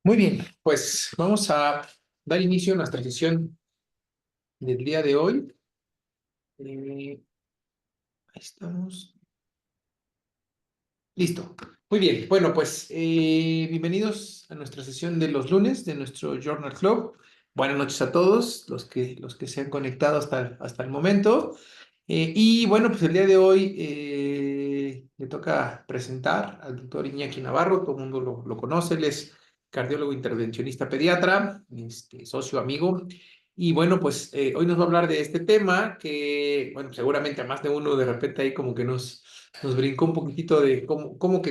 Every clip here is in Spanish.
Muy bien, pues vamos a dar inicio a nuestra sesión del día de hoy. Ahí estamos. Listo. Muy bien. Bueno, pues bienvenidos a nuestra sesión de los lunes de nuestro Journal Club. Buenas noches a todos los que se han conectado hasta el momento. Y bueno, pues el día de hoy le toca presentar al doctor Iñaki Navarro. Todo el mundo lo conoce. Él es cardiólogo intervencionista pediatra, socio amigo. Y bueno, pues hoy nos va a hablar de este tema que, bueno, seguramente a más de uno de repente ahí como que nos brincó un poquitito de cómo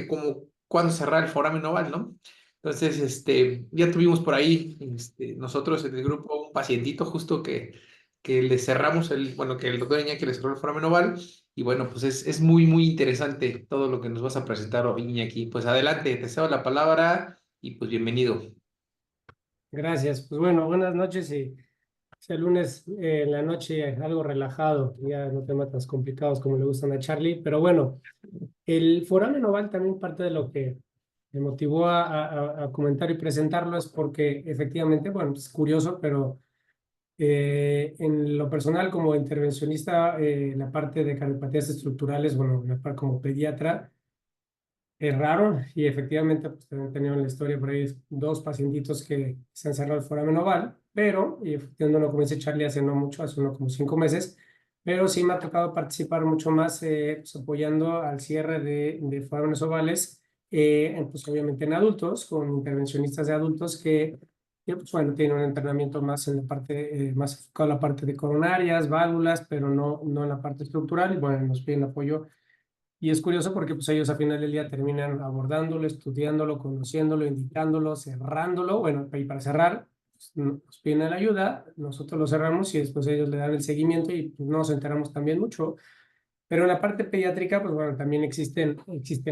cuándo cerrar el foramen oval, ¿no? Entonces, ya tuvimos por ahí, nosotros en el grupo, un pacientito justo que le cerramos bueno, que el doctor Iñaki le cerró el foramen oval, y bueno, pues es muy, muy interesante todo lo que nos vas a presentar hoy, Iñaki. Pues adelante, te cedo la palabra y pues bienvenido. Gracias. Pues bueno, buenas noches y sea lunes en la noche algo relajado, ya no temas tan complicados como le gustan a Charlie, pero bueno, el foramen oval también parte de lo que me motivó a comentar y presentarlo es porque efectivamente, bueno, es curioso, pero en lo personal como intervencionista, la parte de cardiopatías estructurales, bueno, la parte como pediatra, es raro y efectivamente pues, también tenido en la historia por ahí dos pacientitos que se han cerrado el foramen oval, pero, y efectivamente no comencé Charlie hace no mucho, hace uno como 5 meses, pero sí me ha tocado participar mucho más pues, apoyando al cierre de forámenes ovales, pues obviamente en adultos, con intervencionistas de adultos que pues, bueno, tienen un entrenamiento más en la parte, más enfocado en la parte de coronarias, válvulas, pero no en la parte estructural, y bueno, nos piden apoyo y es curioso porque pues, ellos al final del día terminan abordándolo, estudiándolo, conociéndolo, indicándolo, cerrándolo. Bueno, y para cerrar, pues, nos piden la ayuda, nosotros lo cerramos y después ellos le dan el seguimiento y pues, nos enteramos también mucho. Pero en la parte pediátrica, pues bueno, también existen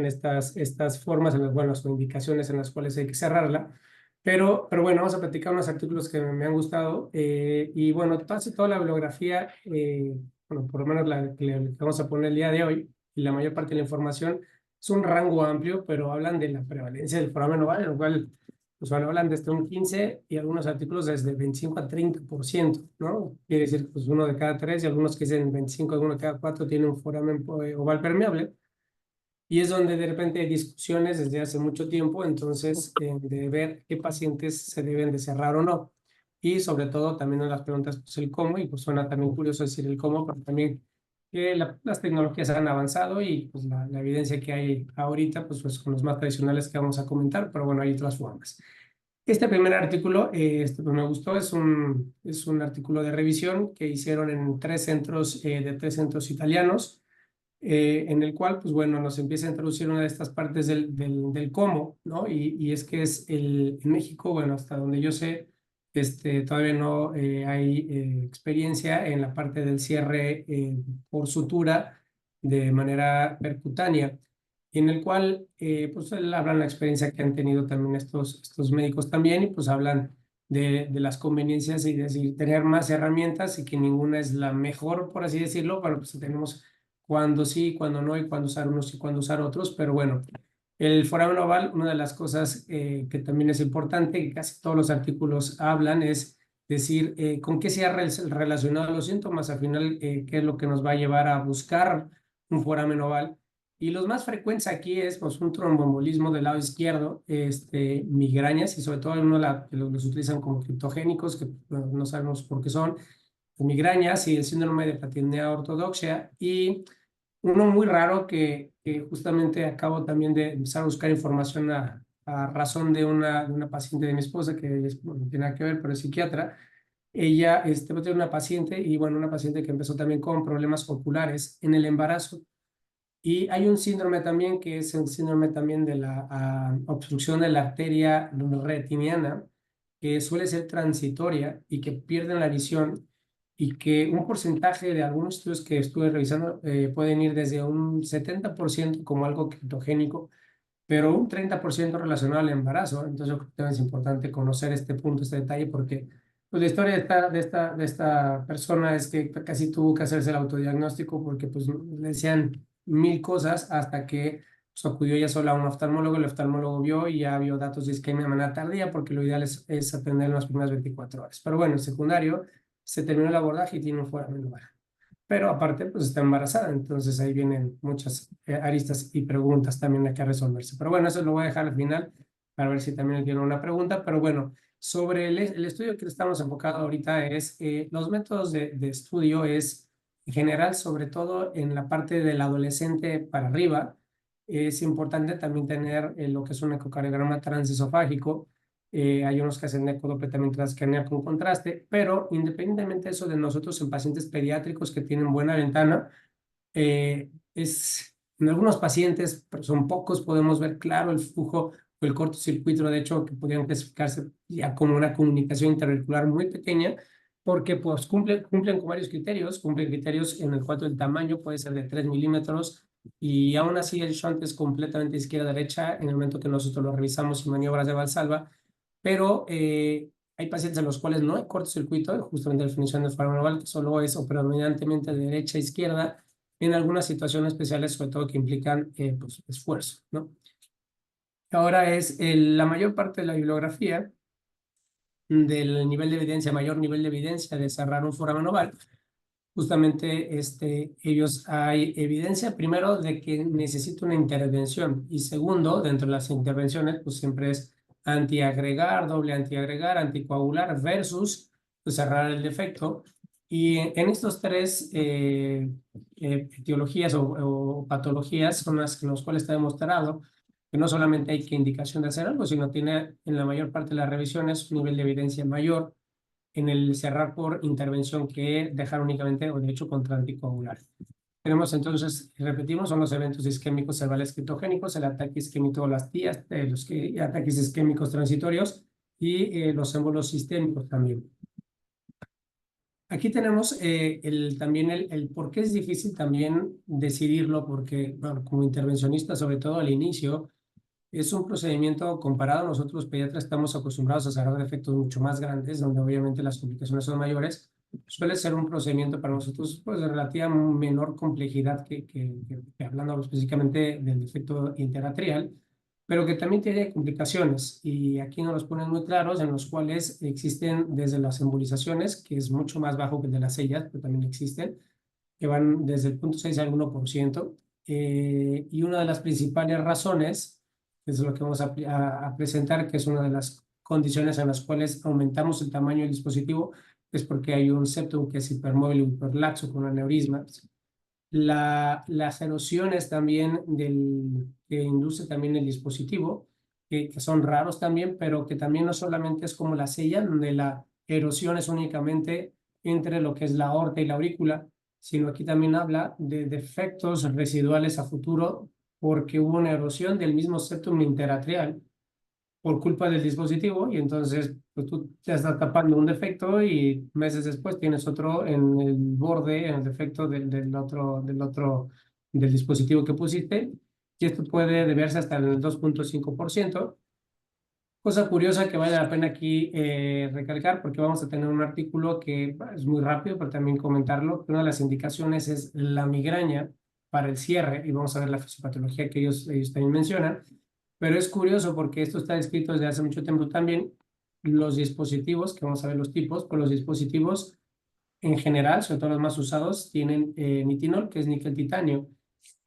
estas formas, en las, bueno, o indicaciones en las cuales hay que cerrarla. Pero bueno, vamos a platicar unos artículos que me han gustado. Y bueno, casi toda la bibliografía, bueno, por lo menos la que le vamos a poner el día de hoy, y la mayor parte de la información es un rango amplio, pero hablan de la prevalencia del foramen oval, en lo cual pues bueno, hablan desde un 15 y algunos artículos desde 25 a 30%, ¿no? Quiere decir, pues uno de cada tres y algunos que dicen 25, alguno de cada cuatro tiene un foramen oval permeable. Y es donde de repente hay discusiones desde hace mucho tiempo, entonces, de ver qué pacientes se deben de cerrar o no. Y sobre todo también en las preguntas, pues el cómo, y pues suena también curioso decir el cómo, pero también que las tecnologías han avanzado y pues la evidencia que hay ahorita, pues con los más tradicionales que vamos a comentar, pero bueno, hay otras formas. Este primer artículo, pues me gustó, es un artículo de revisión que hicieron en de tres centros italianos, en el cual, pues bueno, nos empieza a introducir una de estas partes del cómo, ¿no? Y es que en México, bueno, hasta donde yo sé, todavía no hay experiencia en la parte del cierre por sutura de manera percutánea, y en el cual, pues, hablan la experiencia que han tenido también estos médicos también, y pues hablan de las conveniencias y de decir, tener más herramientas y que ninguna es la mejor, por así decirlo. Bueno, pues tenemos cuándo sí, cuándo no, y cuándo usar unos y cuándo usar otros, pero bueno, el foramen oval, una de las cosas que también es importante, que casi todos los artículos hablan, es decir, con qué se ha relacionado los síntomas, al final, qué es lo que nos va a llevar a buscar un foramen oval. Y los más frecuentes aquí es pues, un tromboembolismo del lado izquierdo, migrañas, y sobre todo uno los utilizan como criptogénicos, que no sabemos por qué son, migrañas y el síndrome de platinea ortodoxia, y uno muy raro que justamente acabo también de empezar a buscar información a razón de una paciente de mi esposa, que bueno, no tiene nada que ver, pero es psiquiatra. Ella tiene una paciente, y bueno, una paciente que empezó también con problemas oculares en el embarazo. Y hay un síndrome también que es el síndrome también de la obstrucción de la arteria retiniana, que suele ser transitoria y que pierden la visión, y que un porcentaje de algunos estudios que estuve revisando pueden ir desde un 70% como algo criptogénico, pero un 30% relacionado al embarazo. Entonces yo creo que también es importante conocer este punto, este detalle, porque pues, la historia de esta persona es que casi tuvo que hacerse el autodiagnóstico porque pues, le decían mil cosas hasta que pues acudió ya sola a un oftalmólogo, el oftalmólogo vio y ya vio datos de isquemia de manera tardía porque lo ideal es atender en las primeras 24 horas. Pero bueno, en secundario se terminó el abordaje y tiene un foramen oval. Pero aparte, pues está embarazada, entonces ahí vienen muchas aristas y preguntas también hay que resolverse. Pero bueno, eso lo voy a dejar al final para ver si también tiene una pregunta. Pero bueno, sobre el estudio que estamos enfocados ahorita es los métodos de estudio es en general, sobre todo en la parte del adolescente para arriba, es importante también tener lo que es un ecocardiograma transesofágico. Hay unos que hacen ecodoppler también transcranial con contraste, pero independientemente de eso de nosotros en pacientes pediátricos que tienen buena ventana, en algunos pacientes, pero son pocos, podemos ver claro el flujo o el cortocircuito, de hecho, que podrían clasificarse ya como una comunicación interauricular muy pequeña, porque pues cumplen con varios criterios, cumplen criterios en el cual el tamaño puede ser de 3 milímetros, y aún así el shunt es completamente izquierda-derecha en el momento que nosotros lo revisamos en maniobras de Valsalva, pero hay pacientes en los cuales no hay cortocircuito, justamente la definición de foramen que solo es o predominantemente de derecha a izquierda, en algunas situaciones especiales, sobre todo que implican pues, esfuerzo, ¿no? Ahora es la mayor parte de la bibliografía del nivel de evidencia, mayor nivel de evidencia de cerrar un foramen oval. Justamente ellos hay evidencia, primero, de que necesita una intervención, y segundo, dentro de las intervenciones, pues siempre es antiagregar, doble antiagregar, anticoagular versus pues, cerrar el defecto. Y en estos tres etiologías o patologías son las en las cuales está demostrado que no solamente hay que indicación de hacer algo, sino tiene en la mayor parte de las revisiones un nivel de evidencia mayor en el cerrar por intervención que dejar únicamente o de hecho contra anticoagular. Tenemos entonces, repetimos, son los eventos isquémicos cerebrales criptogénicos, el ataque isquémico de las tías, ataques isquémicos transitorios y los émbolos sistémicos también. Aquí tenemos también el por qué es difícil también decidirlo, porque bueno, como intervencionista, sobre todo al inicio, es un procedimiento comparado. Nosotros los pediatras estamos acostumbrados a cerrar defectos mucho más grandes, donde obviamente las complicaciones son mayores. Suele ser un procedimiento para nosotros pues, de relativa menor complejidad que hablando específicamente del defecto interatrial, pero que también tiene complicaciones. Y aquí nos los ponen muy claros, en los cuales existen desde las embolizaciones, que es mucho más bajo que el de las sellas, pero también existen, que van desde el 0,6 al 1%. Y una de las principales razones, que es lo que vamos a presentar, que es una de las condiciones en las cuales aumentamos el tamaño del dispositivo, es porque hay un septum que es hipermóvil o hiperlaxo con aneurismas. Las erosiones también que induce también el dispositivo, que son raros también, pero que también no solamente es como la sella, donde la erosión es únicamente entre lo que es la aorta y la aurícula, sino aquí también habla de defectos residuales a futuro porque hubo una erosión del mismo septum interatrial por culpa del dispositivo, y entonces pues, tú te estás tapando un defecto y meses después tienes otro en el borde, en el defecto del dispositivo que pusiste, y esto puede deberse hasta el 2,5%. Cosa curiosa que vale la pena aquí recalcar, porque vamos a tener un artículo que es muy rápido, pero también comentarlo, que una de las indicaciones es la migraña para el cierre, y vamos a ver la fisiopatología que ellos también mencionan. Pero es curioso porque esto está escrito desde hace mucho tiempo también. Los dispositivos, que vamos a ver los tipos, pues los dispositivos en general, sobre todo los más usados, tienen nitinol, que es níquel titanio.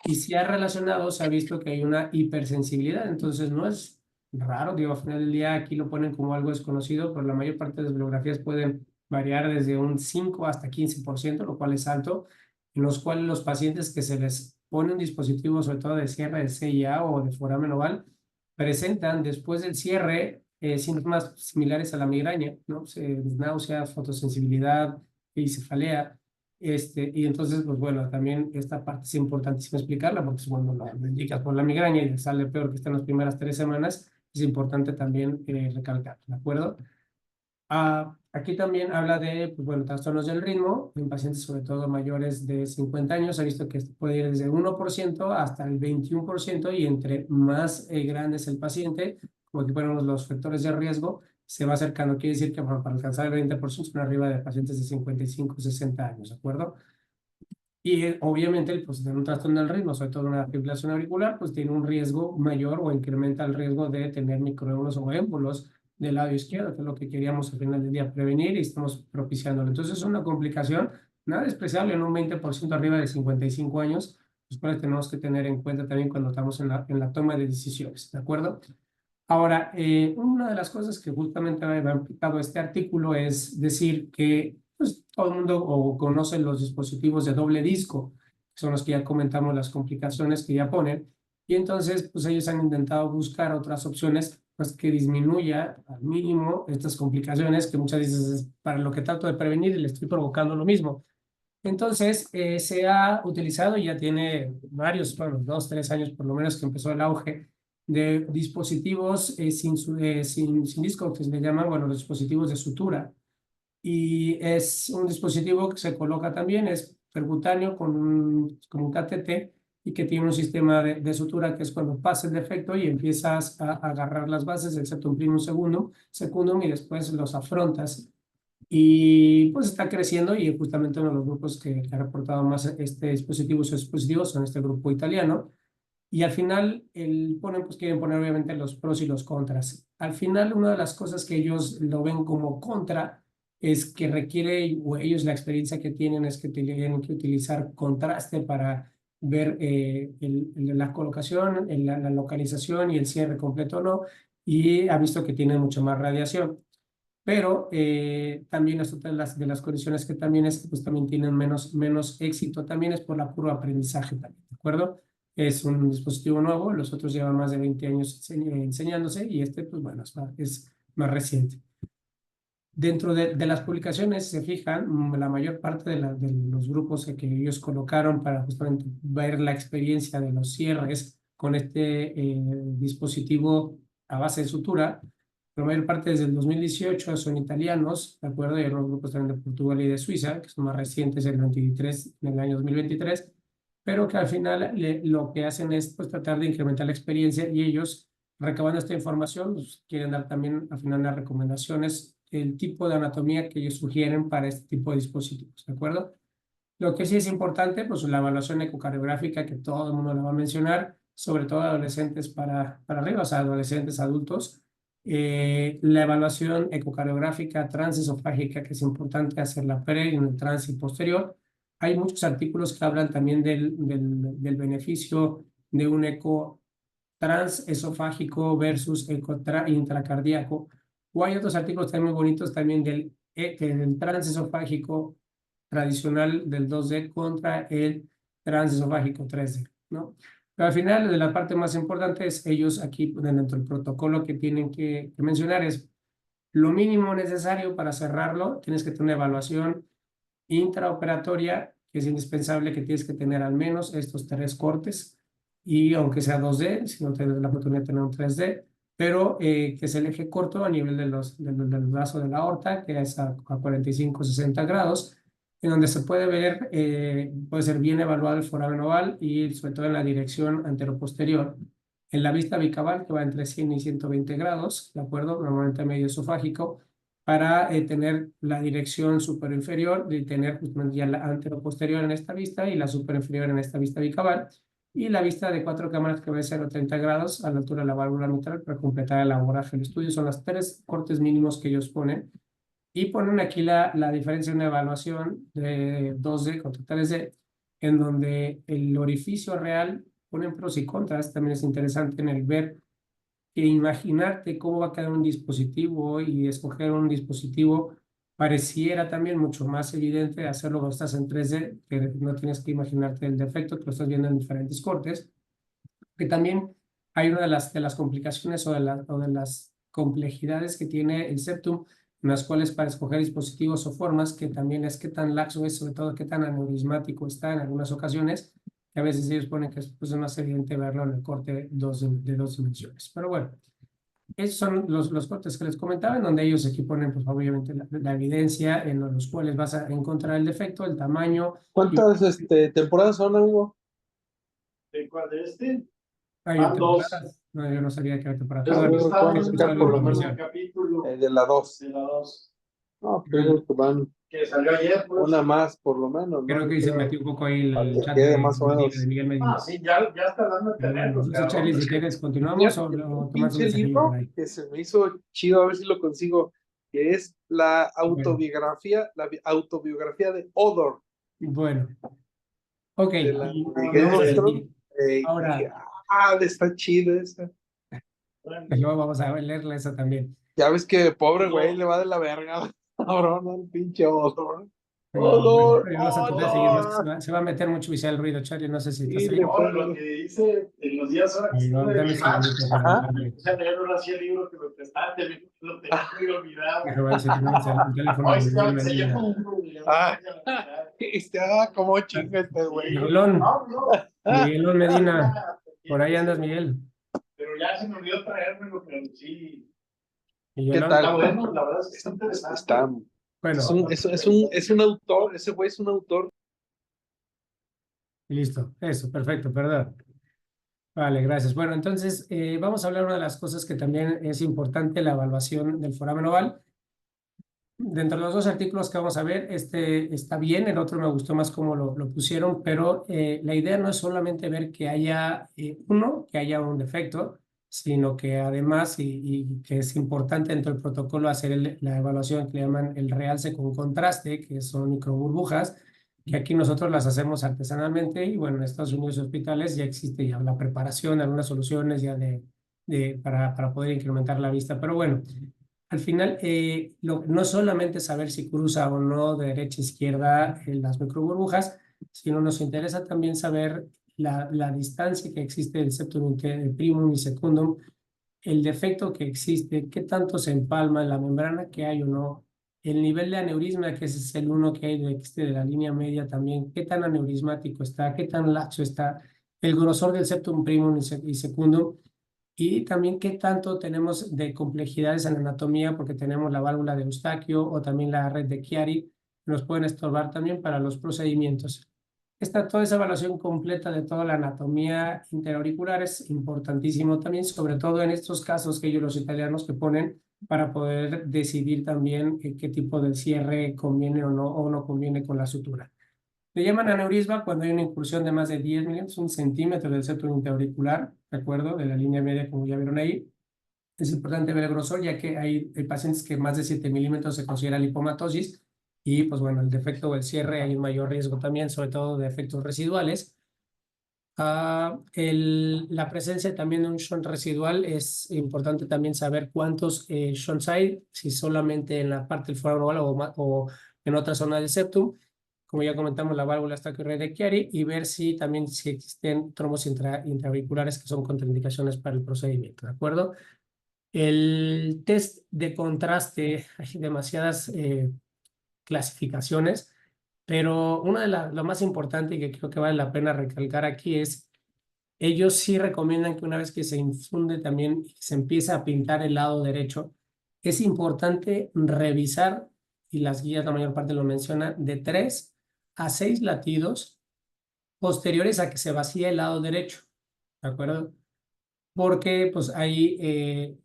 Y si ha relacionado, se ha visto que hay una hipersensibilidad. Entonces no es raro, digo, al final del día aquí lo ponen como algo desconocido, pero la mayor parte de las bibliografías pueden variar desde un 5 hasta 15%, lo cual es alto, en los cuales los pacientes que se les pone un dispositivo, sobre todo de cierre de CIA o de foramen oval, presentan después del cierre síntomas similares a la migraña, ¿no? Náusea, fotosensibilidad y cefalea. Y entonces, pues bueno, también esta parte es importantísimo explicarla, porque si cuando lo indicas por la migraña y sale peor que está en las primeras 3 semanas, es importante también recalcar, ¿de acuerdo? Aquí también habla de, pues bueno, trastornos del ritmo en pacientes sobre todo mayores de 50 años. Se ha visto que esto puede ir desde el 1% hasta el 21%, y entre más grande es el paciente, como aquí ponemos los factores de riesgo, se va acercando. Quiere decir que bueno, para alcanzar el 20% son arriba de pacientes de 55 60 años, ¿de acuerdo? Y obviamente el pues, tener un trastorno del ritmo, sobre todo una fibrilación auricular, pues tiene un riesgo mayor o incrementa el riesgo de tener microémbolos o émbolos del lado izquierdo, que es lo que queríamos al final del día prevenir y estamos propiciándolo. Entonces es una complicación nada despreciable en un 20% arriba de 55 años, los cuales tenemos que tener en cuenta también cuando estamos en la toma de decisiones, ¿de acuerdo? Ahora, una de las cosas que justamente ha implicado este artículo es decir que pues, todo el mundo conoce los dispositivos de doble disco, que son los que ya comentamos las complicaciones que ya ponen, y entonces pues ellos han intentado buscar otras opciones pues que disminuya al mínimo estas complicaciones que muchas veces es para lo que trato de prevenir y le estoy provocando lo mismo. Entonces, se ha utilizado, y ya tiene varios, bueno, 2, 3 años por lo menos que empezó el auge de dispositivos sin disco, que se le llaman, bueno, los dispositivos de sutura. Y es un dispositivo que se coloca también, es percutáneo con un catéter y que tiene un sistema de sutura que es cuando pasa el defecto y empiezas a agarrar las bases del septum primum secundum y después los afrontas y pues está creciendo y justamente uno de los grupos que ha reportado más este dispositivo, sus dispositivos son este grupo italiano. Y al final pues quieren poner obviamente los pros y los contras. Al final una de las cosas que ellos lo ven como contra es que requiere, o ellos la experiencia que tienen es que tienen que utilizar contraste para ver la colocación, la localización y el cierre completo o no, y ha visto que tiene mucho más radiación. Pero también es otra de las condiciones que también es que pues también tienen menos éxito, también es por la puro aprendizaje también, ¿de acuerdo? Es un dispositivo nuevo, los otros llevan más de 20 años enseñándose y este pues bueno, es más reciente. Dentro de las publicaciones se fijan, la mayor parte de los grupos que ellos colocaron para justamente ver la experiencia de los cierres con este dispositivo a base de sutura, la mayor parte desde el 2018 son italianos, ¿de acuerdo? Y hay unos grupos también de Portugal y de Suiza, que son más recientes, en el año 2023, pero que al final lo que hacen es pues, tratar de incrementar la experiencia y ellos, recabando esta información, pues, quieren dar también al final las recomendaciones, el tipo de anatomía que ellos sugieren para este tipo de dispositivos, ¿de acuerdo? Lo que sí es importante, pues la evaluación ecocardiográfica que todo el mundo le va a mencionar, sobre todo adolescentes para arriba, o sea, adolescentes, adultos. La evaluación ecocardiográfica transesofágica, que es importante hacerla pre y en el trans y posterior. Hay muchos artículos que hablan también del beneficio de un eco transesofágico versus eco intracardíaco. O hay otros artículos también muy bonitos también del transesofágico tradicional del 2D contra el transesofágico 3D, ¿no? Pero al final, de la parte más importante es ellos aquí, dentro del protocolo que tienen que mencionar, es lo mínimo necesario para cerrarlo. Tienes que tener una evaluación intraoperatoria, que es indispensable que tienes que tener al menos estos 3 cortes, y aunque sea 2D, si no tienes la oportunidad de tener un 3D, pero que es el eje corto a nivel del brazo de la aorta, que es a 45-60 grados, en donde se puede ver, puede ser bien evaluado el foramen oval y sobre todo en la dirección anteroposterior. En la vista bicaval, que va entre 100 y 120 grados, ¿de acuerdo? Normalmente medio esofágico, para tener la dirección superinferior, de tener justamente ya la anteroposterior en esta vista y la superinferior en esta vista bicaval, y la vista de 4 cámaras que va a ser a 30 grados a la altura de la válvula mitral para completar el abordaje del estudio. Son los 3 cortes mínimos que ellos ponen. Y ponen aquí la diferencia en una evaluación de 2D contra 3D, en donde el orificio real ponen pros y contras. También es interesante en el ver que imaginarte cómo va a quedar un dispositivo y escoger un dispositivo pareciera también mucho más evidente hacerlo cuando estás en 3D, que no tienes que imaginarte el defecto, que lo estás viendo en diferentes cortes. Que también hay una de las complicaciones o de las complejidades que tiene el Septum, en las cuales para escoger dispositivos o formas, que también es qué tan laxo es, sobre todo qué tan aneurismático está en algunas ocasiones, que a veces ellos ponen que es pues, más evidente verlo en el corte de 2 dimensiones. Pero bueno, esos son los cortes que les comentaba, en donde ellos aquí ponen, pues obviamente, la evidencia en los cuales vas a encontrar el defecto, el tamaño. Y ¿Cuántas temporadas son, amigo? ¿De cuál de este? hay Van dos. temporadas. No, yo no sabía que había temporadas. Es Pero que bueno, estamos ¿cuántas en escuchar por la lo el menos? primer información. capítulo De la 2. de la 2. No, pues que van. que salió ayer, pues. Una más, por lo menos, ¿no? Creo que se metió un poco ahí Para el que chat quede de más o menos. Miguel Medina. Ah, sí, ya está dando a Pero bueno, tenerlos, no sé, Charlie, cabrón. si quieres, continuamos o Fíjate, lo un tomas un pinche mensajillo por libro ahí. que se me hizo chido, a ver si lo consigo, que es la autobiografía de Odor, Bueno, ok, de la y de Game vamos of a Thrones. seguir. Dije, Ahora, está chido esa. luego vamos a leerla esa también. Ya ves que pobre güey le va de la verga, cabrón, al pinche Odor. Bueno, Odor, vamos a tratar de seguir, más que Odor. se va a meter mucho visual el ruido, Charlie, no sé si estás Y ahí. le fue. Lo que dice en los días ahora que Y estuve dame de más, segundito para Ajá. darle. o sea, leer ahora sí el libro que me prestaste, lo tenía muy olvidado. Déjame ver si tenemos el teléfono Hoy de sí, Miguel se Medina. llevó un problema. Ah, como chinga este güey. Miguelón, No, no. Miguelón Medina, por ahí andas, Miguel. Pero ya se me olvidó traérmelo, pero sí. ¿Qué Miguelón, tal? Está bueno, la verdad es que está interesante. Está, bueno, es un autor, ese güey es un autor. listo, eso, perfecto, perdón. Vale, gracias. Bueno, entonces vamos a hablar de una de las cosas que también es importante, la evaluación del foramen oval. Dentro de los dos artículos que vamos a ver, este está bien, el otro me gustó más cómo lo pusieron, pero la idea no es solamente ver que haya que haya un defecto, sino que además, y que es importante dentro del protocolo hacer la evaluación que le llaman el realce con contraste, que son microburbujas, que aquí nosotros las hacemos artesanalmente y bueno, en Estados Unidos y hospitales ya existe ya la preparación, algunas soluciones ya para poder incrementar la vista, pero bueno. Al final, no solamente saber si cruza o no de derecha a izquierda las microburbujas, sino nos interesa también saber la distancia que existe del septum primum y secundum, el defecto que existe, qué tanto se empalma en la membrana que hay o no, el nivel de aneurisma, que ese es el uno que hay de la línea media también, qué tan aneurismático está, qué tan laxo está, el grosor del septum primum y secundum, y también qué tanto tenemos de complejidades en la anatomía, porque tenemos la válvula de Eustaquio o también la red de Chiari, nos pueden estorbar también para los procedimientos. Toda esa evaluación completa de toda la anatomía interauricular es importantísimo también, sobre todo en estos casos que ellos los italianos que ponen para poder decidir también qué tipo de cierre conviene o no conviene con la sutura. Le llaman aneurisma cuando hay una incursión de más de 10 milímetros, un centímetro del septum interauricular, ¿de acuerdo? De la línea media, como ya vieron ahí. Es importante ver el grosor, ya que hay pacientes que más de 7 milímetros se considera lipomatosis y, pues bueno, el defecto o el cierre hay un mayor riesgo también, sobre todo de efectos residuales. La presencia también de un shunt residual es importante también saber cuántos shunts hay, si solamente en la parte del foramen oval o en otra zona del septum, como ya comentamos, la válvula Eustaquio-red de Chiari, y ver si también si existen trombos intraauriculares que son contraindicaciones para el procedimiento, ¿de acuerdo? El test de contraste, hay demasiadas clasificaciones, pero una de lo más importante y que creo que vale la pena recalcar aquí es, ellos sí recomiendan que una vez que se infunde también se empieza a pintar el lado derecho, es importante revisar, y las guías la mayor parte lo mencionan, de 3 a 6 latidos posteriores a que se vacíe el lado derecho, ¿de acuerdo? Porque pues hay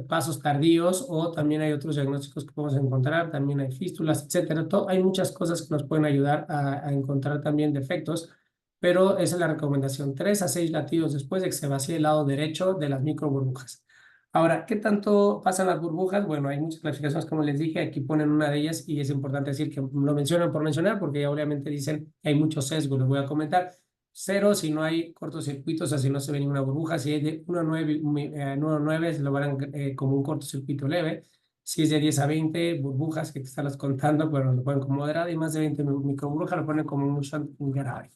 pasos tardíos o también hay otros diagnósticos que podemos encontrar, también hay fístulas, etcétera. Hay muchas cosas que nos pueden ayudar a encontrar también defectos, pero esa es la recomendación, 3 a 6 latidos después de que se vacíe el lado derecho de las microburbujas. Ahora, ¿qué tanto pasan las burbujas? Bueno, hay muchas clasificaciones, como les dije, aquí ponen una de ellas y es importante decir que lo mencionan por mencionar porque ya obviamente dicen que hay mucho sesgo, les voy a comentar. 0 si no hay cortocircuitos, o sea, si no se ve ninguna burbuja. Si es de 1 a 9, 1 a 9 lo verán como un cortocircuito leve. Si es de 10 a 20 burbujas, que estarlas contando, pero lo ponen como moderada, y más de 20 microburbujas lo ponen como un shunt grave.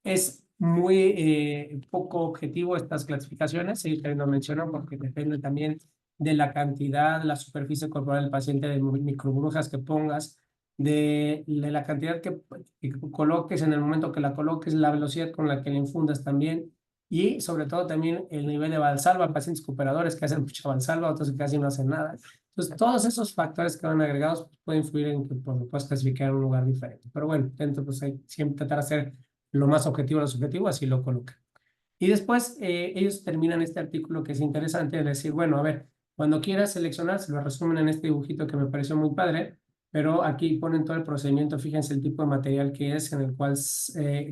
Es muy poco objetivo estas clasificaciones, ellos también lo mencionan, porque depende también de la cantidad, la superficie corporal del paciente, de microburbujas que pongas, de la cantidad que coloques en el momento que la coloques, la velocidad con la que la infundas también, y sobre todo también el nivel de valsalva, pacientes cooperadores que hacen mucha valsalva, otros que casi no hacen nada. Entonces, todos esos factores que van agregados pues, pueden influir en que pues, lo puedas clasificar en un lugar diferente. Pero bueno, dentro pues hay siempre tratar de hacer lo más objetivo a lo subjetivo, así lo colocan. Y después ellos terminan este artículo que es interesante, de decir, bueno, a ver, cuando quieras seleccionar, se lo resumen en este dibujito que me pareció muy padre, pero aquí ponen todo el procedimiento, fíjense el tipo de material que es, en el cual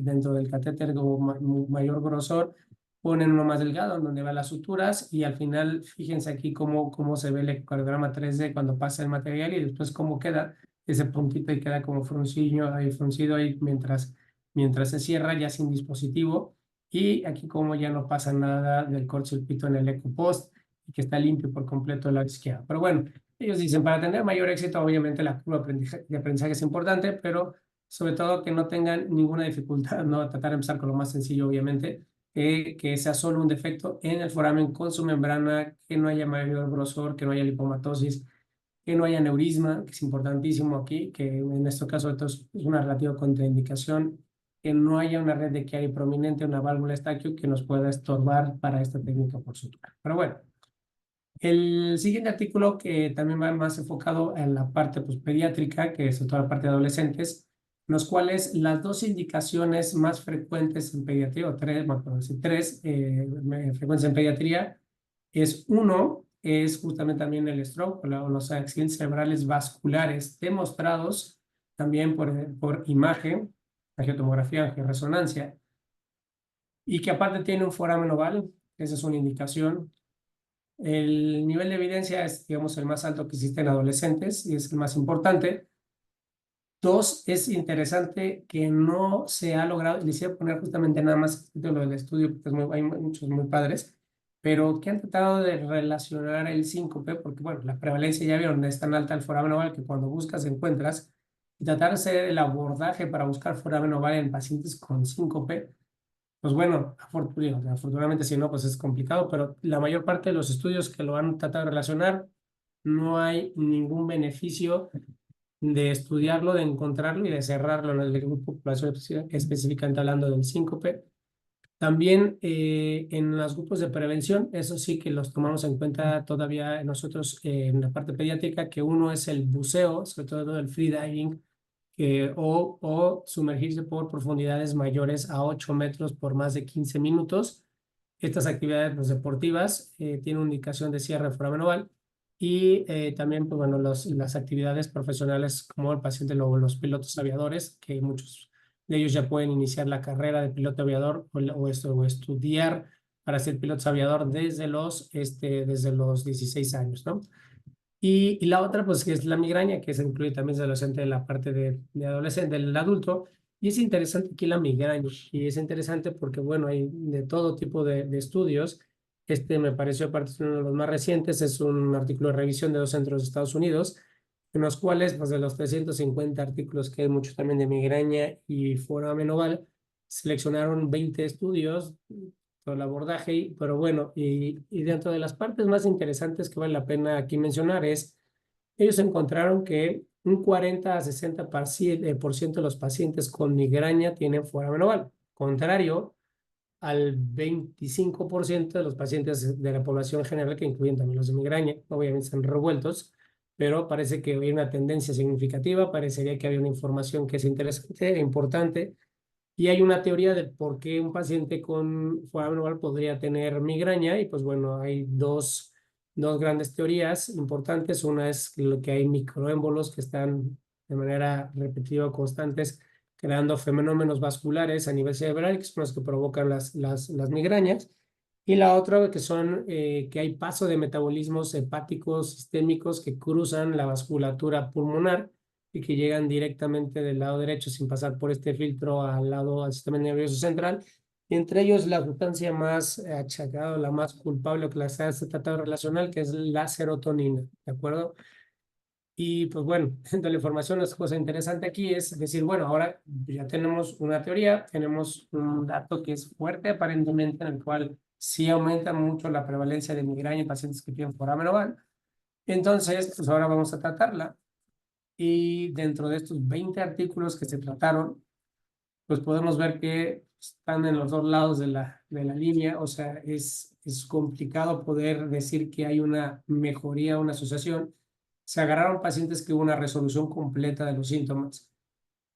dentro del catéter como mayor grosor, ponen uno más delgado, en donde van las suturas, y al final, fíjense aquí cómo se ve el ecocardiograma 3D cuando pasa el material, y después cómo queda ese puntito y queda como fruncido ahí mientras se cierra ya sin dispositivo, y aquí como ya no pasa nada del cortocircuito en el EcoPost, y que está limpio por completo el lado izquierdo. Pero bueno, ellos dicen, para tener mayor éxito, obviamente la curva de aprendizaje es importante, pero sobre todo que no tengan ninguna dificultad, ¿no? Tratar de empezar con lo más sencillo, obviamente, que sea solo un defecto en el foramen con su membrana, que no haya mayor grosor, que no haya lipomatosis, que no haya neurisma, que es importantísimo aquí, que en este caso entonces, es una relativa contraindicación, que no haya una red de Chiari prominente, una válvula estaquio que nos pueda estorbar para esta técnica por sutura. Pero bueno. El siguiente artículo que también va más enfocado en la parte pues, pediátrica, que es toda la parte de adolescentes, en los cuales las dos indicaciones más frecuentes en pediatría, o tres, bueno, puedo decir tres frecuentes en pediatría, es justamente también el stroke o los accidentes cerebrales vasculares demostrados también por imagen, angiotomografía, angioresonancia, y que aparte tiene un foramen oval, esa es una indicación. El nivel de evidencia es, digamos, el más alto que existe en adolescentes y es el más importante. Dos, es interesante que no se ha logrado, les voy a poner justamente nada más el título del estudio, porque hay muchos muy padres, pero que han tratado de relacionar el síncope, porque bueno, la prevalencia ya vieron, es tan alta el foramen oval que cuando buscas encuentras, y tratar de hacer el abordaje para buscar foramen oval en pacientes con síncope, pues bueno, afortunadamente si no, pues es complicado, pero la mayor parte de los estudios que lo han tratado de relacionar, no hay ningún beneficio de estudiarlo, de encontrarlo y de cerrarlo en el grupo de población específicamente hablando del síncope. También en los grupos de prevención, eso sí que los tomamos en cuenta todavía nosotros en la parte pediátrica, que uno es el buceo, sobre todo el freediving, o sumergirse por profundidades mayores a 8 metros por más de 15 minutos. Estas actividades pues, deportivas tienen una indicación de cierre foramen oval y también pues, bueno, las actividades profesionales como el paciente, los pilotos aviadores, que muchos de ellos ya pueden iniciar la carrera de piloto aviador o estudiar para ser piloto aviador desde los 16 años, ¿no? Y la otra, pues, que es la migraña, que se incluye también de adolescente en la parte de adolescente, del adulto. Y es interesante aquí la migraña. Y es interesante porque, bueno, hay de todo tipo de estudios. Este me pareció, aparte, es uno de los más recientes. Es un artículo de revisión de dos centros de Estados Unidos, en los cuales, pues, de los 350 artículos que hay muchos también de migraña y foramen oval, seleccionaron 20 estudios todo el abordaje, pero bueno, y dentro de las partes más interesantes que vale la pena aquí mencionar es, ellos encontraron que un 40 a 60% por ciento de los pacientes con migraña tienen foramen oval, contrario al 25% de los pacientes de la población general, que incluyen también los de migraña, obviamente están revueltos, pero parece que hay una tendencia significativa, parecería que había una información que es interesante e importante, y hay una teoría de por qué un paciente con foramen oval podría tener migraña, y pues bueno, hay dos grandes teorías importantes. Una es lo que hay microémbolos que están de manera repetitiva o constantes creando fenómenos vasculares a nivel cerebral, que son los que provocan las migrañas. Y la otra que son que hay paso de metabolismos hepáticos sistémicos que cruzan la vasculatura pulmonar y que llegan directamente del lado derecho sin pasar por este filtro al sistema nervioso central. Y entre ellos la sustancia más achacada, la más culpable que se ha tratado relacional, que es la serotonina, ¿de acuerdo? Y pues bueno, de la información, la cosa interesante aquí es decir, bueno, ahora ya tenemos una teoría, tenemos un dato que es fuerte aparentemente, en el cual sí aumenta mucho la prevalencia de migraña en pacientes que tienen foramen oval. Entonces, pues ahora vamos a tratarla. Y dentro de estos 20 artículos que se trataron, pues podemos ver que están en los dos lados de la línea. O sea, es complicado poder decir que hay una mejoría, una asociación. Se agarraron pacientes que hubo una resolución completa de los síntomas.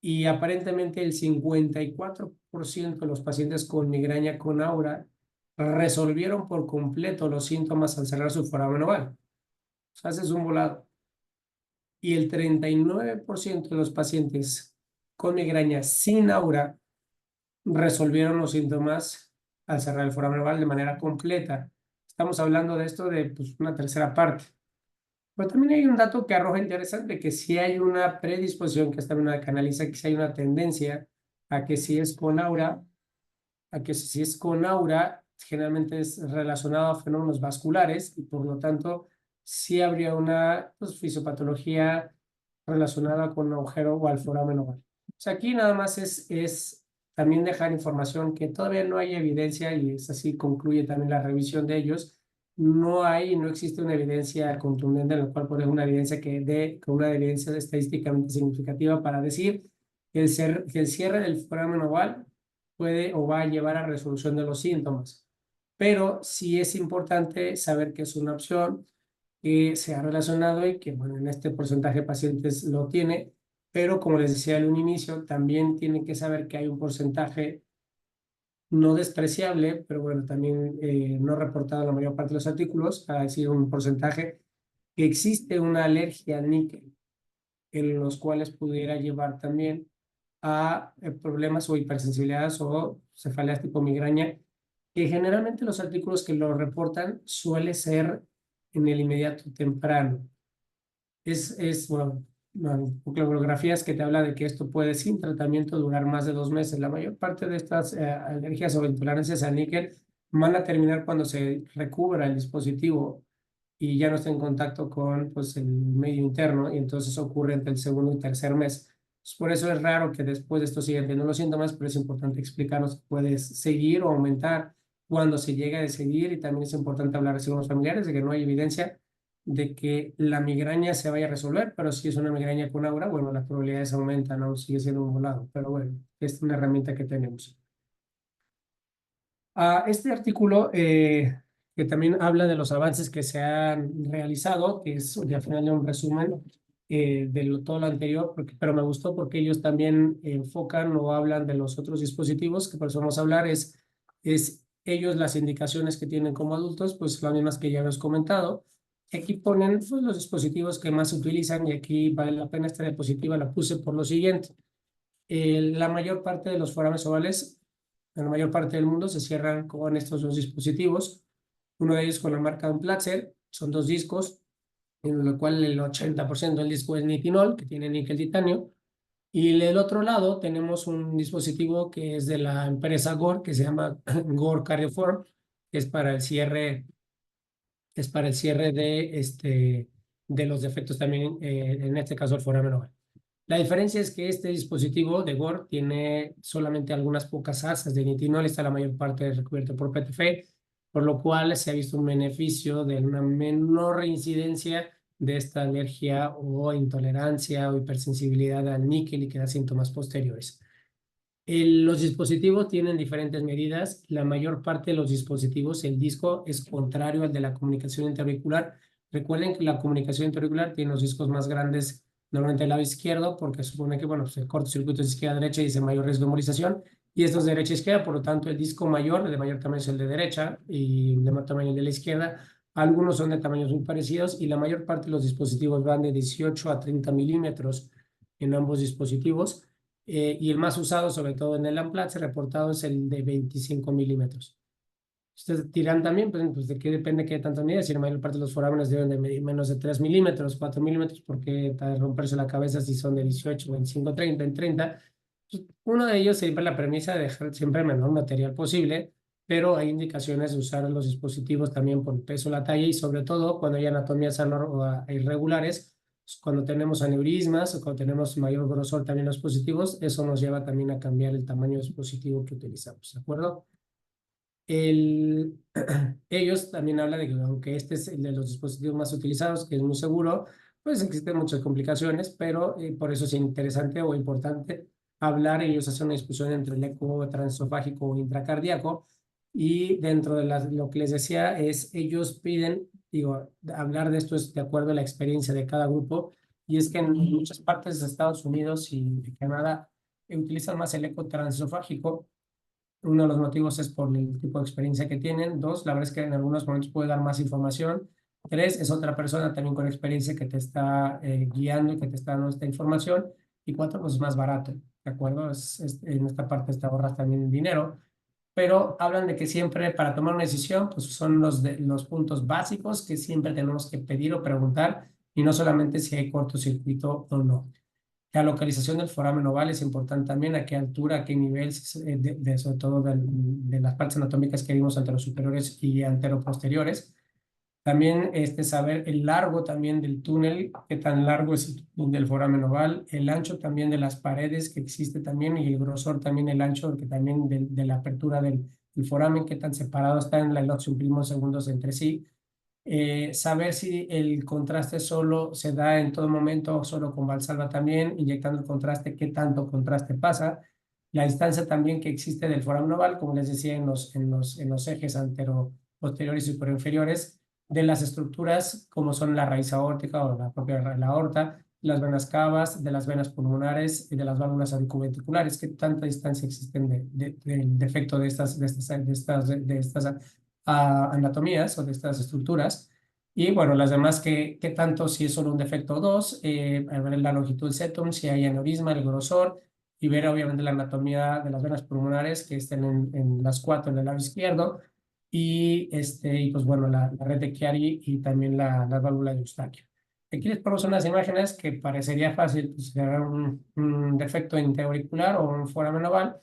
Y aparentemente el 54% de los pacientes con migraña con aura resolvieron por completo los síntomas al cerrar su foramen oval. O sea, ese es un volado. y el 39% de los pacientes con migraña sin aura resolvieron los síntomas al cerrar el foramen oval de manera completa. Estamos hablando de esto de pues, una tercera parte. Pero también hay un dato que arroja interesante, que si hay una predisposición, que es también una que analiza, que si hay una tendencia a que si es con aura, generalmente es relacionado a fenómenos vasculares y por lo tanto sí habría una pues, fisiopatología relacionada con un agujero o al foramen oval. O sea, aquí nada más es también dejar información que todavía no hay evidencia y es así concluye también la revisión de ellos. No existe una evidencia contundente en la cual poner una evidencia una evidencia estadísticamente significativa para decir que el cierre del foramen oval puede o va a llevar a resolución de los síntomas. Pero sí es importante saber que es una opción que se ha relacionado y que, bueno, en este porcentaje de pacientes lo tiene, pero como les decía en un inicio, también tienen que saber que hay un porcentaje no despreciable, pero bueno, también no reportado en la mayor parte de los artículos, a decir un porcentaje, que existe una alergia al níquel, en los cuales pudiera llevar también a problemas o hipersensibilidades o cefaleas tipo migraña, que generalmente los artículos que lo reportan suele ser en el inmediato temprano. Bueno, bibliografías que te habla de que esto puede sin tratamiento durar más de 2 meses. La mayor parte de estas alergias o intolerancias al níquel van a terminar cuando se recubra el dispositivo y ya no está en contacto con pues, el medio interno y entonces ocurre entre el segundo y tercer mes. Pues, por eso es raro que después de esto sigan teniendo los síntomas, pero es importante explicarnos que puedes seguir o aumentar cuando se llega a decidir y también es importante hablar con los familiares de que no hay evidencia de que la migraña se vaya a resolver, pero si es una migraña con aura, bueno, las probabilidades aumentan, ¿no? Sigue siendo un volado, pero bueno, es una herramienta que tenemos. Este artículo que también habla de los avances que se han realizado, que es al final de un resumen todo lo anterior, pero me gustó porque ellos también enfocan o hablan de los otros dispositivos, que por eso vamos a hablar, es ellos las indicaciones que tienen como adultos, pues las mismas que ya hemos comentado. Aquí ponen pues, los dispositivos que más se utilizan y aquí vale la pena esta diapositiva, la puse por lo siguiente. La mayor parte de los forames ovales en la mayor parte del mundo se cierran con estos dos dispositivos. Uno de ellos con la marca Unplatzer, son 2 discos, en lo cual el 80% del disco es nitinol, que tiene níquel titanio. Y del otro lado tenemos un dispositivo que es de la empresa Gore, que se llama Gore Cardioform, que es para el cierre de los defectos también, en este caso el foramen oval. La diferencia es que este dispositivo de Gore tiene solamente algunas pocas asas de nitinol, está la mayor parte recubierta por PTFE, por lo cual se ha visto un beneficio de una menor reincidencia de esta alergia o intolerancia o hipersensibilidad al níquel y que da síntomas posteriores. Los dispositivos tienen diferentes medidas. La mayor parte de los dispositivos, el disco es contrario al de la comunicación interauricular. Recuerden que la comunicación interauricular tiene los discos más grandes normalmente del lado izquierdo porque supone que, bueno, pues el cortocircuito es izquierda-derecha y dice mayor riesgo de embolización. Y esto es derecha-izquierda, por lo tanto, el disco mayor, de mayor tamaño es el de derecha y de mayor tamaño el de la izquierda. Algunos son de tamaños muy parecidos y la mayor parte de los dispositivos van de 18 a 30 milímetros en ambos dispositivos. Y el más usado, sobre todo en el Amplatz, reportado es el de 25 milímetros. Ustedes dirán también, pues de qué depende qué tantas medidas, si la mayor parte de los forámenes deben de medir menos de 3 milímetros, 4 milímetros, porque para romperse la cabeza si son de 18, 25, 30, en 30. Pues, uno de ellos siempre la premisa de dejar siempre el menor material posible, pero hay indicaciones de usar los dispositivos también por el peso, la talla y sobre todo cuando hay anatomías irregulares, cuando tenemos aneurismas o cuando tenemos mayor grosor también los dispositivos, eso nos lleva también a cambiar el tamaño del dispositivo que utilizamos, ¿de acuerdo? Ellos también hablan de que aunque este es el de los dispositivos más utilizados, que es muy seguro, pues existen muchas complicaciones, pero por eso es interesante o importante hablar. Ellos hacen una discusión entre el eco transesofágico o intracardíaco y dentro de lo que les decía es, ellos piden, digo, hablar de esto es de acuerdo a la experiencia de cada grupo y es que en muchas partes de Estados Unidos y de Canadá utilizan más el eco transesofágico. Uno de los motivos es por el tipo de experiencia que tienen. Dos, la verdad es que en algunos momentos puede dar más información. 3 es otra persona también con experiencia que te está guiando y que te está dando esta información. Y 4, pues es más barato, ¿de acuerdo? En esta parte te ahorras también dinero, pero hablan de que siempre para tomar una decisión, pues son los puntos básicos que siempre tenemos que pedir o preguntar, y no solamente si hay cortocircuito o no. La localización del foramen oval es importante también, a qué altura, a qué nivel, sobre todo de las partes anatómicas que vimos anterosuperiores y anteroposteriores. También saber el largo también del túnel, qué tan largo es el túnel del foramen oval, el ancho también de las paredes que existe también, y el grosor también, el ancho que también de la apertura del foramen, qué tan separado están los últimos segundos entre sí. Saber si el contraste solo se da en todo momento o solo con Valsalva también, inyectando el contraste, qué tanto contraste pasa. La distancia también que existe del foramen oval, como les decía, en los ejes antero, posteriores y superinferiores, de las estructuras como son la raíz aórtica o la propia la aorta, las venas cavas, de las venas pulmonares y de las válvulas auriculoventriculares, qué tanta distancia existen del defecto de estas anatomías o de estas estructuras. Y bueno, las demás, qué tanto, si es solo un defecto o dos, ver la longitud del septum, si hay aneurisma, el grosor, y ver obviamente la anatomía de las venas pulmonares que estén en las 4 en el lado izquierdo, y pues bueno, la red de Chiari y también la válvula de Eustaquio. Aquí les ponemos unas imágenes que parecería fácil, pues, generar un defecto interauricular o un foramen oval,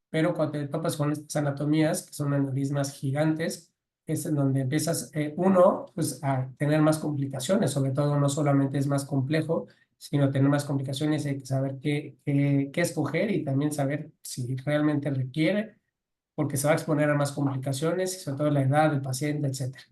pero cuando te topas con estas anatomías, que son aneurismas gigantes, es en donde empiezas, uno, pues a tener más complicaciones, sobre todo no solamente es más complejo, sino tener más complicaciones, hay que saber qué escoger, y también saber si realmente requiere, porque se va a exponer a más complicaciones, y sobre todo la edad del paciente, etcétera.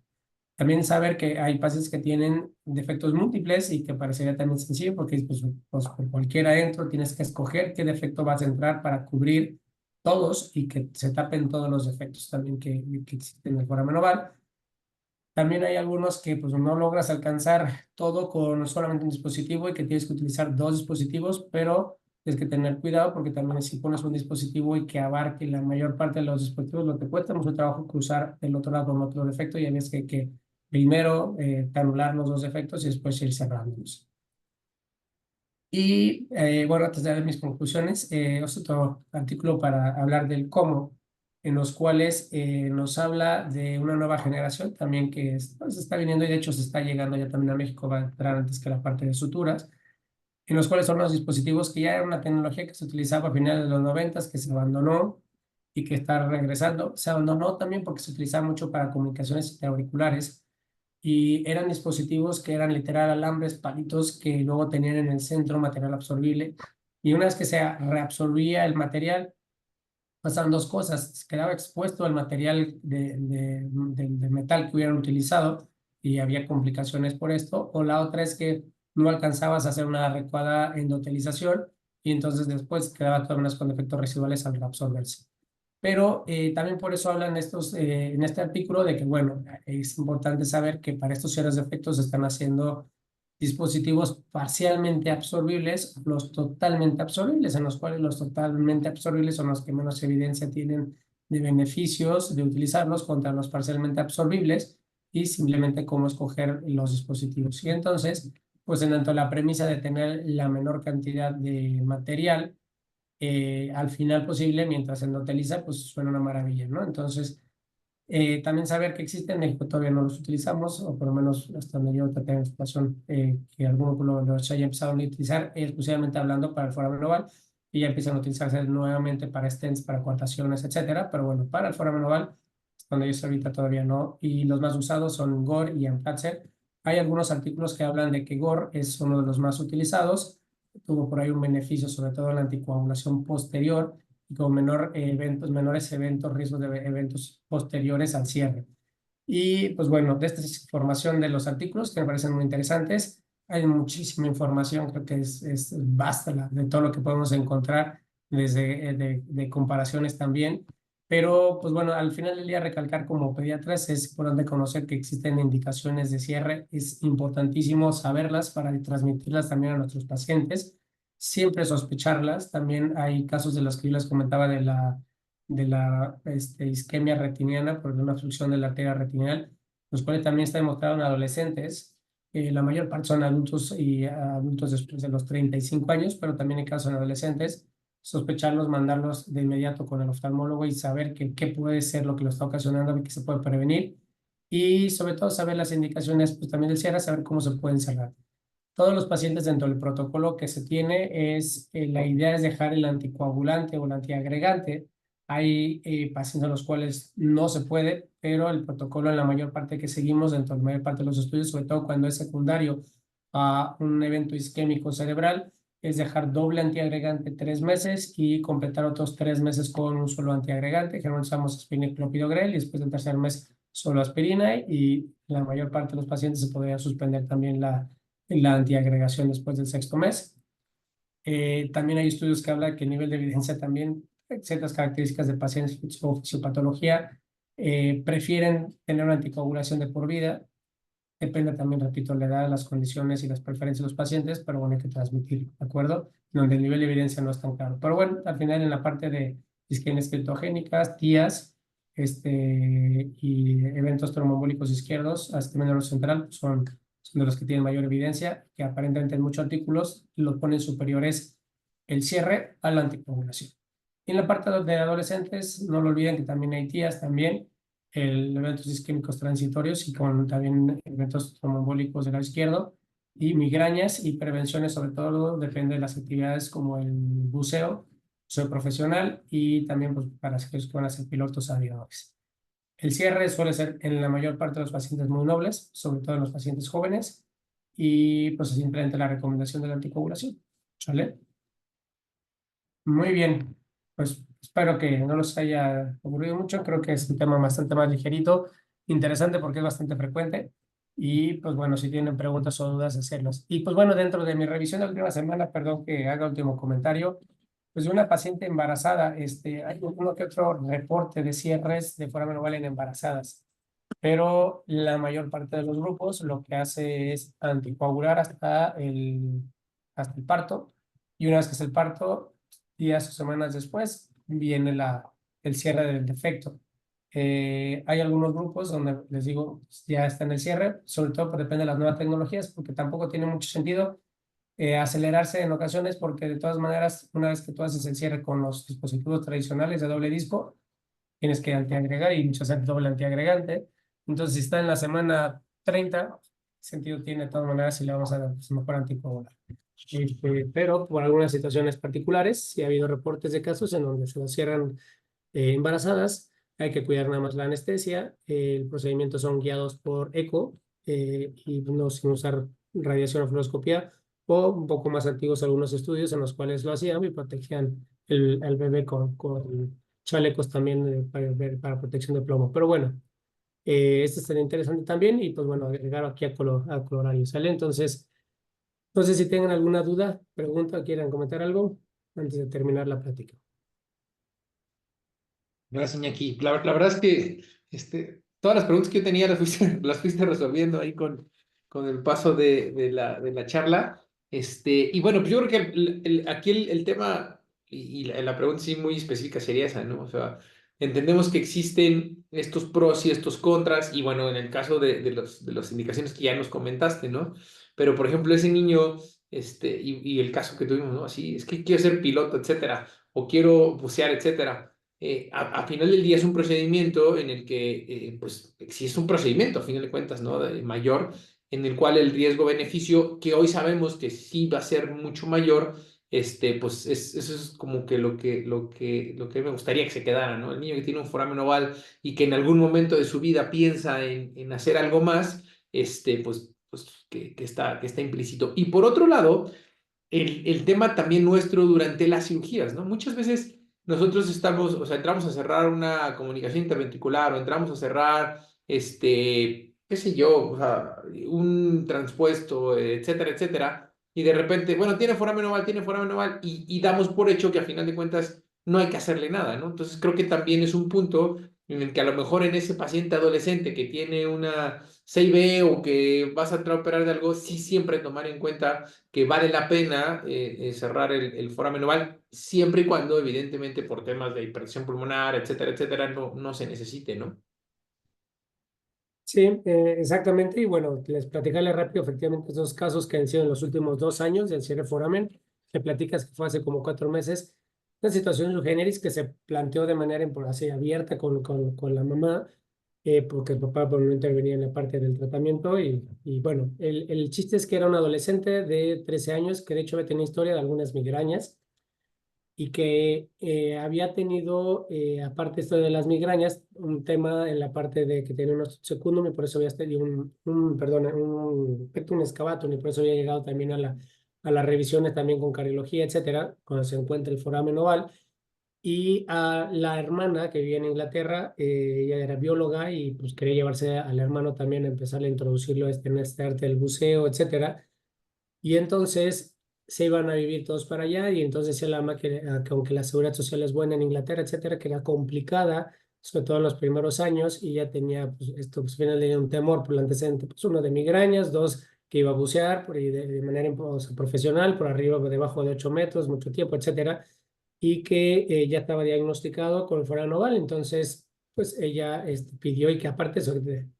También saber que hay pacientes que tienen defectos múltiples y que parecería también sencillo, porque pues por cualquiera dentro tienes que escoger qué defecto vas a entrar para cubrir todos y que se tapen todos los defectos también que existen en el foramen oval. También hay algunos que pues no logras alcanzar todo con solamente un dispositivo y que tienes que utilizar 2 dispositivos, pero tienes que tener cuidado, porque también si pones un dispositivo y que abarque la mayor parte de los dispositivos, lo que cuesta mucho trabajo cruzar del otro lado con otro defecto, y ves que primero anular los 2 defectos y después ir cerrándolos. Y bueno, antes de dar mis conclusiones, otro artículo para hablar del cómo, en los cuales nos habla de una nueva generación también que pues, está viniendo, y de hecho se está llegando ya también a México, va a entrar antes que la parte de suturas, en los cuales son los dispositivos que ya era una tecnología que se utilizaba a finales de los 90, que se abandonó y que está regresando. Se abandonó también porque se utilizaba mucho para comunicaciones auriculares, y eran dispositivos que eran literal alambres, palitos que luego tenían en el centro material absorbible, y una vez que se reabsorbía el material, pasaban 2 cosas: quedaba expuesto el material de metal que hubieran utilizado y había complicaciones por esto, o la otra es que no alcanzabas a hacer una adecuada endotelización, y entonces después quedaba todavía con efectos residuales al reabsorberse. Pero también por eso hablan en este artículo de que, bueno, es importante saber que para estos cierres de efectos se están haciendo dispositivos parcialmente absorbibles, los totalmente absorbibles, en los cuales los totalmente absorbibles son los que menos evidencia tienen de beneficios de utilizarlos contra los parcialmente absorbibles, y simplemente cómo escoger los dispositivos. Y entonces, pues en tanto la premisa de tener la menor cantidad de material al final posible, mientras se endoteliza, pues suena una maravilla, ¿no? Entonces, también saber que existen, en México todavía no los utilizamos, o por lo menos hasta donde yo tengo información, que algunos los haya empezado a utilizar, exclusivamente hablando para el foramen oval, y ya empiezan a utilizarse nuevamente para stents, para coartaciones, etcétera. Pero bueno, para el foramen oval, donde yo estoy ahorita todavía no, y los más usados son Gore y Amplatzer. Hay algunos artículos que hablan de que Gore es uno de los más utilizados, tuvo por ahí un beneficio, sobre todo en la anticoagulación posterior, y con menores eventos, riesgos de eventos posteriores al cierre. Y pues bueno, de esta es información de los artículos que me parecen muy interesantes. Hay muchísima información, creo que es basta de todo lo que podemos encontrar, desde de comparaciones también. Pero pues bueno, al final del día, recalcar como pediatras es importante conocer que existen indicaciones de cierre. Es importantísimo saberlas para transmitirlas también a nuestros pacientes, siempre sospecharlas. También hay casos de los que yo les comentaba de la isquemia retiniana por una obstrucción de la arteria retinal, los cuales también está demostrado en adolescentes. La mayor parte son adultos y adultos después de los 35 años, pero también en caso de adolescentes, sospecharlos, mandarlos de inmediato con el oftalmólogo y saber qué puede ser lo que lo está ocasionando y qué se puede prevenir. Y sobre todo saber las indicaciones pues, también del cierre, saber cómo se pueden cerrar. Todos los pacientes dentro del protocolo que se tiene la idea es dejar el anticoagulante o el antiagregante. Hay pacientes a los cuales no se puede, pero el protocolo en la mayor parte que seguimos dentro de la mayor parte de los estudios, sobre todo cuando es secundario a un evento isquémico cerebral, es dejar doble antiagregante 3 meses y completar otros 3 meses con un solo antiagregante. Generalmente usamos aspirina y clopidogrel y después del tercer mes solo aspirina y la mayor parte de los pacientes se podría suspender también la antiagregación después del sexto mes. También hay estudios que hablan que el nivel de evidencia también, ciertas características de pacientes con fisiopatología, prefieren tener una anticoagulación de por vida. Depende también, repito, la edad, las condiciones y las preferencias de los pacientes, pero bueno, hay que transmitirlo, ¿de acuerdo? Donde el nivel de evidencia no es tan claro. Pero bueno, al final en la parte de isquemias criptogénicas, TIAs, y eventos tromboembólicos izquierdos, sistema nervioso central, son de los que tienen mayor evidencia, que aparentemente en muchos artículos lo ponen superiores el cierre a la anticoagulación. Y en la parte de adolescentes, no lo olviden que también hay TIAs también, eventos isquémicos transitorios y con también eventos tromboembólicos del lado izquierdo y migrañas y prevenciones, sobre todo depende de las actividades como el buceo profesional y también pues, para aquellos que van a ser pilotos aviadores. El cierre suele ser en la mayor parte de los pacientes muy nobles, sobre todo en los pacientes jóvenes, y pues simplemente la recomendación de la anticoagulación. ¿Sale? Muy bien, pues espero que no los haya aburrido mucho. Creo que es un tema bastante más ligerito, interesante porque es bastante frecuente. Y pues bueno, si tienen preguntas o dudas, hacerlos. Y pues bueno, dentro de mi revisión de la última semana, perdón que haga último comentario, pues de una paciente embarazada, hay uno que otro reporte de cierres de foramen oval en embarazadas, pero la mayor parte de los grupos lo que hace es anticoagular hasta el parto, y una vez que es el parto, días o semanas después, viene el cierre del defecto. Hay algunos grupos donde les digo, ya está en el cierre, sobre todo porque depende de las nuevas tecnologías, porque tampoco tiene mucho sentido acelerarse en ocasiones, porque de todas maneras, una vez que tú haces el cierre con los dispositivos tradicionales de doble disco, tienes que antiagregar y muchas veces doble antiagregante. Entonces, si está en la semana 30, sentido tiene de todas maneras si le vamos a dar pues, mejor anticoagular. Pero por algunas situaciones particulares, sí ha habido reportes de casos en donde se lo cierran embarazadas, hay que cuidar nada más la anestesia, el procedimiento son guiados por eco y no sin usar radiación o fluoroscopía, o un poco más antiguos algunos estudios en los cuales lo hacían y protegían el bebé con chalecos también para protección de plomo. Pero bueno, este estaría interesante también y pues bueno, agregar aquí a colorario, ¿sale? Entonces, no sé si tengan alguna duda, pregunta, quieran comentar algo antes de terminar la plática. Gracias, Iñaki. La verdad es que todas las preguntas que yo tenía las fuiste resolviendo ahí con el paso de la charla. Y bueno, pues yo creo que aquí el tema y la pregunta sí muy específica sería esa, ¿no? O sea, entendemos que existen estos pros y estos contras, y bueno, en el caso de las indicaciones que ya nos comentaste, ¿no? Pero, por ejemplo, ese niño, y el caso que tuvimos, ¿no? Así, es que quiero ser piloto, etcétera, o quiero bucear, etcétera. A final del día es un procedimiento en el que, pues, sí es un procedimiento, a final de cuentas, ¿no? Mayor, en el cual el riesgo-beneficio, que hoy sabemos que sí va a ser mucho mayor, pues eso es como que lo que me gustaría que se quedara, ¿no? El niño que tiene un foramen oval y que en algún momento de su vida piensa en hacer algo más, pues que está implícito. Y por otro lado, el tema también nuestro durante las cirugías, ¿no? Muchas veces nosotros estamos, o sea, entramos a cerrar una comunicación interventricular o entramos a cerrar, qué sé yo, o sea, un transpuesto, etcétera, etcétera, y de repente, bueno, tiene foramen oval, y damos por hecho que a final de cuentas no hay que hacerle nada, ¿no? Entonces creo que también es un punto en el que a lo mejor en ese paciente adolescente que tiene una 6B o que vas a entrar a operar de algo, sí siempre tomar en cuenta que vale la pena cerrar el foramen oval, siempre y cuando, evidentemente, por temas de hipertensión pulmonar, etcétera, etcétera, no se necesite, ¿no? Sí, exactamente. Y bueno, les platicarle rápido, efectivamente, esos casos que han sido en los últimos 2 años del cierre foramen. Le platicas que fue hace como 4 meses. Una situación sui generis que se planteó de manera así, abierta con la mamá, porque el papá pues, no intervenía en la parte del tratamiento. Y bueno, el chiste es que era un adolescente de 13 años que de hecho había tenido historia de algunas migrañas y que había tenido, aparte esto de las migrañas, un tema en la parte de que tenía un secundum y por eso había tenido perdón, un pectum excavatum y por eso había llegado también a las revisiones también con cardiología, etcétera, cuando se encuentra el foramen oval. Y a la hermana que vivía en Inglaterra, ella era bióloga y pues quería llevarse al hermano también a empezar a introducirlo en este arte del buceo, etcétera. Y entonces se iban a vivir todos para allá y entonces decía la mamá que aunque la seguridad social es buena en Inglaterra, etcétera, que era complicada, sobre todo en los primeros años, y ya tenía pues, esto, pues finalmente tenía un temor por el antecedente, pues uno de migrañas, dos que iba a bucear por, y de manera o sea, profesional, por arriba, por debajo de 8 metros, mucho tiempo, etcétera, y que ya estaba diagnosticado con el forano oval, entonces pues ella pidió y que aparte,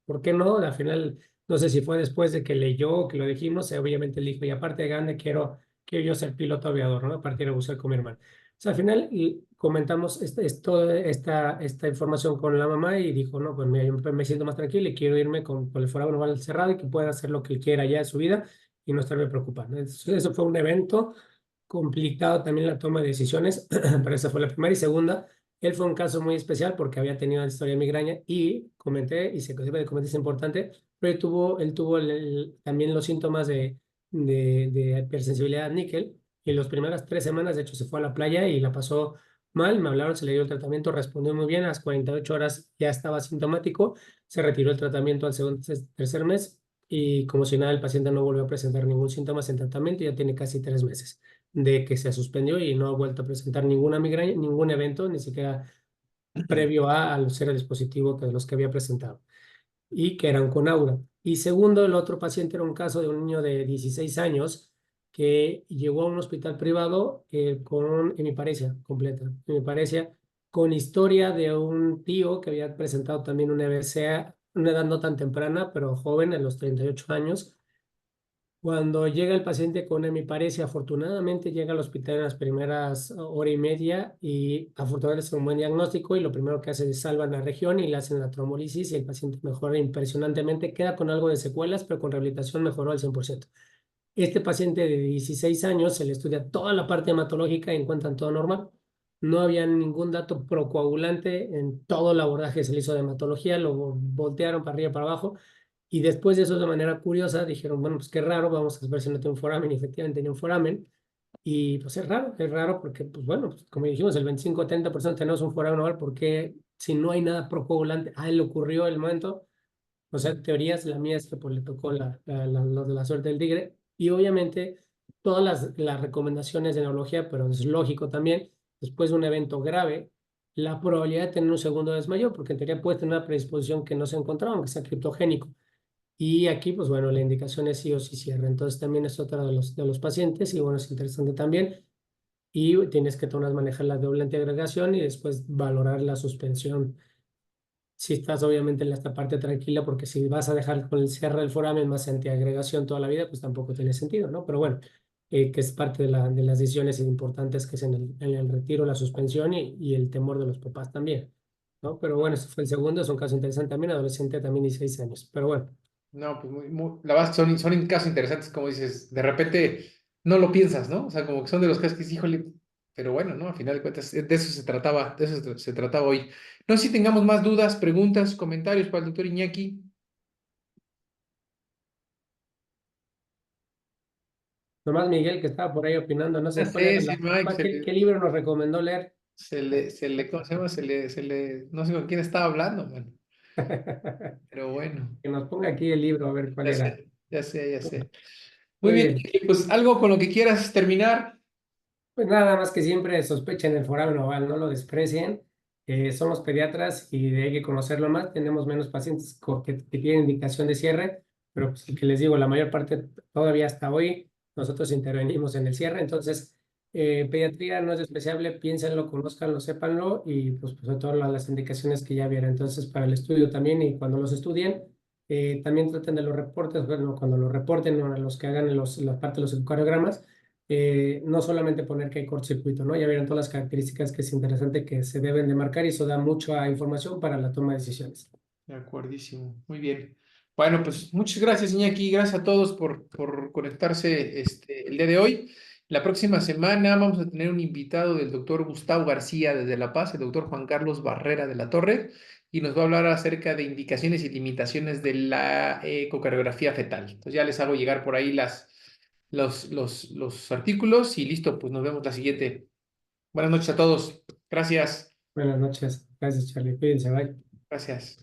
¿por qué no? Al final no sé si fue después de que leyó o que lo dijimos, obviamente le dijo, y aparte de grande quiero yo ser piloto aviador, ¿no? A partir de buscar con mi hermano. O sea, al final y comentamos toda esta información con la mamá y dijo, no, pues me siento más tranquilo y quiero irme con el forado normal cerrado y que pueda hacer lo que él quiera ya en su vida y no estarme preocupando. Eso fue un evento complicado también la toma de decisiones, pero esa fue la primera. Y segunda, él fue un caso muy especial porque había tenido la historia de migraña y comenté, y se comenté, es importante, pero él tuvo también los síntomas de hipersensibilidad al níquel y las primeras 3 semanas, de hecho, se fue a la playa y la pasó mal, me hablaron, se le dio el tratamiento, respondió muy bien, a las 48 horas ya estaba sintomático, se retiró el tratamiento al segundo, tercer mes y como si nada, el paciente no volvió a presentar ningún síntoma en tratamiento, ya tiene casi 3 meses de que se suspendió y no ha vuelto a presentar ninguna migraña, ningún evento, ni siquiera previo al ser el dispositivo que de los que había presentado y que eran con aura. Y segundo, el otro paciente era un caso de un niño de 16 años que llegó a un hospital privado con hemiparesia completa, hemiparesia con historia de un tío que había presentado también una EBC una edad no tan temprana, pero joven, en los 38 años. Cuando llega el paciente con hemiparesia, afortunadamente llega al hospital en las primeras hora y media y afortunadamente es un buen diagnóstico y lo primero que hace es salvan la región y le hacen la tromolisis y el paciente mejora impresionantemente, queda con algo de secuelas, pero con rehabilitación mejoró al 100%. Este paciente de 16 años se le estudia toda la parte hematológica y encuentran todo normal. No había ningún dato procoagulante en todo el abordaje que se le hizo de hematología, lo voltearon para arriba y para abajo y después de eso, de manera curiosa, dijeron, bueno, pues qué raro, vamos a ver si no tiene un foramen. Y efectivamente tenía un foramen. Y pues es raro porque, pues bueno, pues, como dijimos, el 25-30% tenemos un foramen oval porque si no hay nada procoagulante, a él le ocurrió el momento. O sea, teorías, la mía es que pues, le tocó la suerte del tigre. Y obviamente todas las recomendaciones de neurología, pero es lógico también, después de un evento grave, la probabilidad de tener un segundo desmayo, porque en teoría puede tener una predisposición que no se encontraba, aunque sea criptogénico. Y aquí, pues bueno, la indicación es sí o sí cierre. Entonces también es otra de los pacientes y bueno, es interesante también. Y tienes que tomas manejar la doble antiagregación y después valorar la suspensión. Si estás obviamente en esta parte tranquila, porque si vas a dejar con el cierre del foramen más antiagregación toda la vida, pues tampoco tiene sentido, ¿no? Pero bueno, que es parte de las decisiones importantes que es en el retiro, la suspensión y el temor de los papás también, ¿no? Pero bueno, ese fue el segundo, es un caso interesante también, adolescente también 16 años. Pero bueno. No, pues la verdad son casos interesantes, como dices, de repente no lo piensas, ¿no? O sea, como que son de los casos que dices, híjole, pero bueno, ¿no? A final de cuentas, de eso se trataba, de eso se trataba hoy. No sé si tengamos más dudas, preguntas, comentarios para el doctor Iñaki. Nomás Miguel que estaba por ahí opinando, no Ya sé cuál sé, era sí, Mike, qué libro nos recomendó leer. ¿cómo se llama? No sé con quién estaba hablando, man. Pero bueno, Que nos ponga aquí el libro a ver cuál ya era. sé, ya sé, ya sé. Muy Muy bien, bien. pues algo con lo que quieras terminar. Pues nada más que siempre sospechen el foramen oval, no lo desprecien. Somos pediatras y hay que conocerlo más. Tenemos menos pacientes que tienen indicación de cierre, pero pues, que les digo, la mayor parte todavía hasta hoy nosotros intervenimos en el cierre. Entonces, pediatría no es despreciable, piénsenlo, conózcanlo, sépanlo y pues sobre todo las indicaciones que ya vieron. Entonces, para el estudio también y cuando los estudien, También traten de los reportes, bueno, cuando los reporten o a los que hagan la parte de los ecocardiogramas, no solamente poner que hay cortocircuito, ¿no? Ya vieron todas las características que es interesante que se deben de marcar y eso da mucha información para la toma de decisiones. De acuerdísimo, muy bien. Bueno, pues muchas gracias, Iñaki, gracias a todos por conectarse el día de hoy. La próxima semana vamos a tener un invitado del doctor Gustavo García desde La Paz, el doctor Juan Carlos Barrera de la Torre, y nos va a hablar acerca de indicaciones y limitaciones de la ecocardiografía fetal. Entonces ya les hago llegar por ahí los artículos y listo, pues nos vemos la siguiente. Buenas noches a todos. Gracias. Buenas noches. Gracias, Charlie. Cuídense, bye. Gracias.